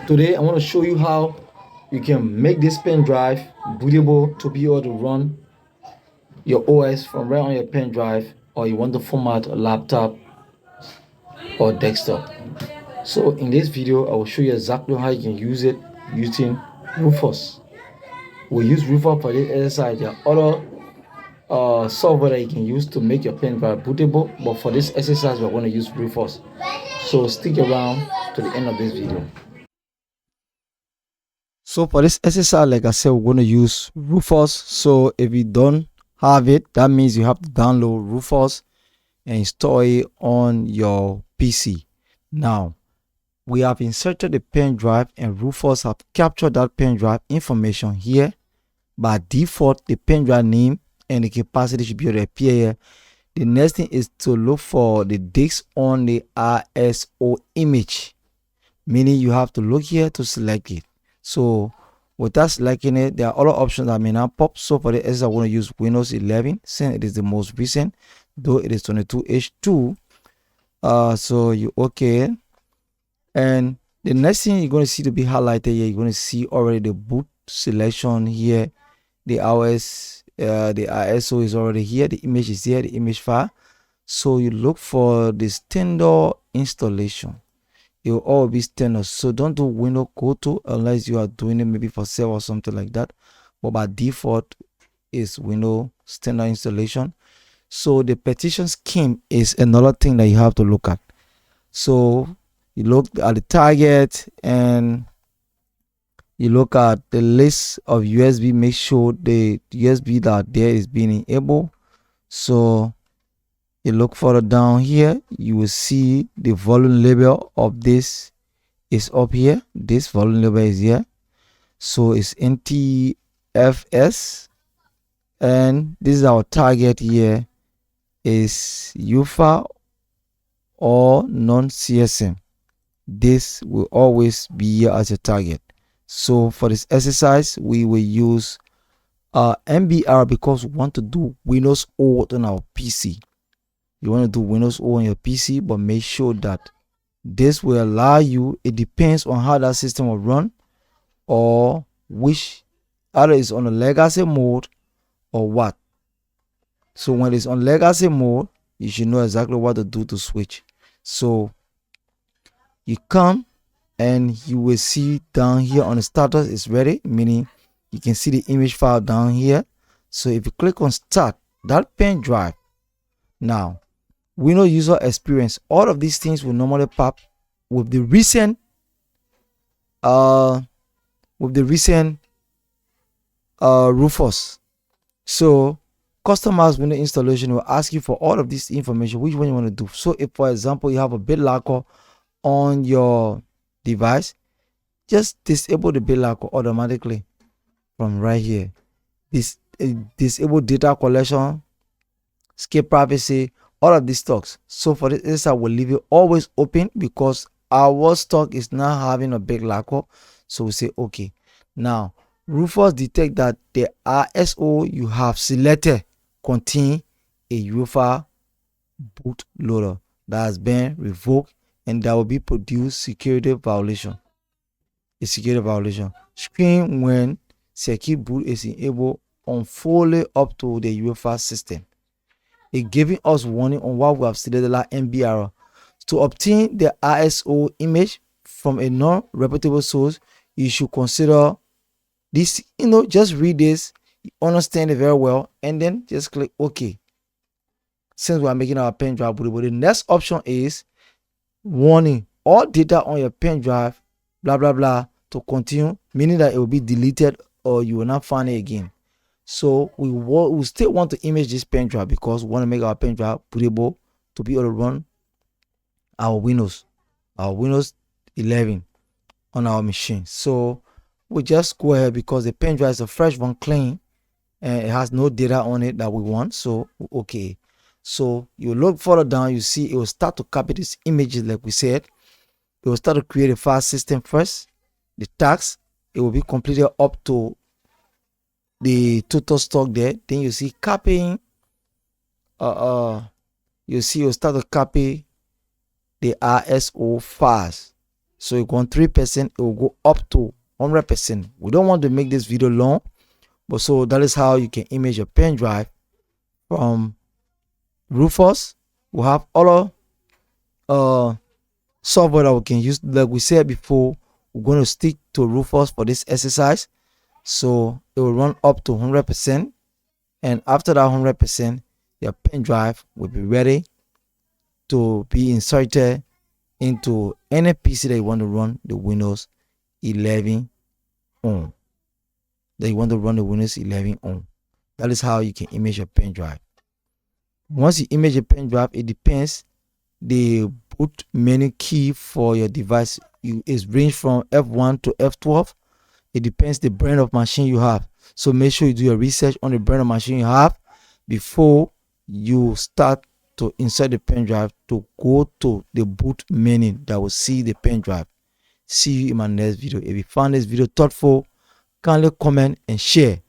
Today I want to show you how you can make this pen drive bootable to be able to run your OS from right on your pen drive, or you want to format a laptop or desktop. So in this video I will show you exactly how you can use it using Rufus. We use Rufus for this exercise. There are other software that you can use to make your pen drive bootable, but for this exercise we're going to use Rufus. So stick around to the end of this video. So for this exercise, like I said, we're going to use Rufus. So if you don't have it, that means you have to download Rufus and install it on your PC. Now, we have inserted the pen drive and Rufus have captured that pen drive information here. By default, the pen drive name and the capacity should be able to appear here. The next thing is to look for the disk on the ISO image, meaning you have to look here to select it. So without selecting it, there are other options that may not pop. So for the exercise, I want to use Windows 11 since it is the most recent, though it is 22H2. So you okay, and the next thing you're going to see to be highlighted here, you're going to see already the boot selection here. The OS, the ISO is already here. The image is here, the image file. So you look for the standard installation. It will all be standard, so don't do Windows Go to unless you are doing it maybe for sale or something like that. But by default is Windows standard installation. So the partition scheme is another thing that you have to look at. So you look at the target and you look at the list of USB. Make sure the USB that there is being enabled. So you look further down here, you will see the volume label of this is up here. This volume label is here. So it's NTFS, and this is our target here is UFA or non-CSM. This will always be here as a target. So for this exercise, we will use MBR because we want to do Windows O on our PC. You want to do Windows O on your PC, but make sure that this will allow you, it depends on how that system will run, or which either is on a legacy mode or what. So when it's on legacy mode, you should know exactly what to do to switch. So you come and you will see down here on the status is ready, meaning you can see the image file down here. So if you click on start, that pen drive, now Windows user experience, all of these things will normally pop with the recent Rufus. So customers Windows installation will ask you for all of this information, which one you want to do. So if for example you have a BitLocker on your device, just disable the BitLocker automatically from right here. This disable data collection, skip privacy, all of these stocks. So for this I will leave it always open because our stock is not having a big locker. So we say okay. Now Rufus detect that the ISO you have selected contain a UFA bootloader that has been revoked, and that will be produced security violation. A security violation screen when secure boot is enabled on fully up to the UFA system. It giving us warning on what we have selected like MBR. To obtain the ISO image from a non-reputable source, you should consider this. Just read this, understand it very well, and then just click OK. Since we are making our pen drive bootable, the next option is warning: all data on your pen drive, blah blah blah, to continue, meaning that it will be deleted or you will not find it again. So we still want to image this pen drive because we want to make our pen drive bootable to be able to run our Windows 11 on our machine. So we just go ahead because the pen drive is a fresh one, clean, and it has no data on it that we want. So okay. So you look further down, you see it will start to copy these images like we said. It will start to create a file system first. The task, it will be completed up to the total stock there. Then you see copying, you see you start to copy the ISO files. So you go on 3%, it will go up to 100%. We don't want to make this video long, but so that is how you can image your pen drive from Rufus. We have other software that we can use. Like we said before, we're going to stick to Rufus for this exercise. So it will run up to 100%, and after that 100%, your pen drive will be ready to be inserted into any PC that you want to run the Windows 11 on. That you want to run the Windows 11 on. That is how you can image your pen drive. Once you image a pen drive, it depends. The boot menu key for your device is range from F1 to F12. It depends the brand of machine you have. So make sure you do your research on the brand of machine you have before you start to insert the pen drive to go to the boot menu that will see the pen drive. See you in my next video. If you found this video thoughtful, kindly comment and share.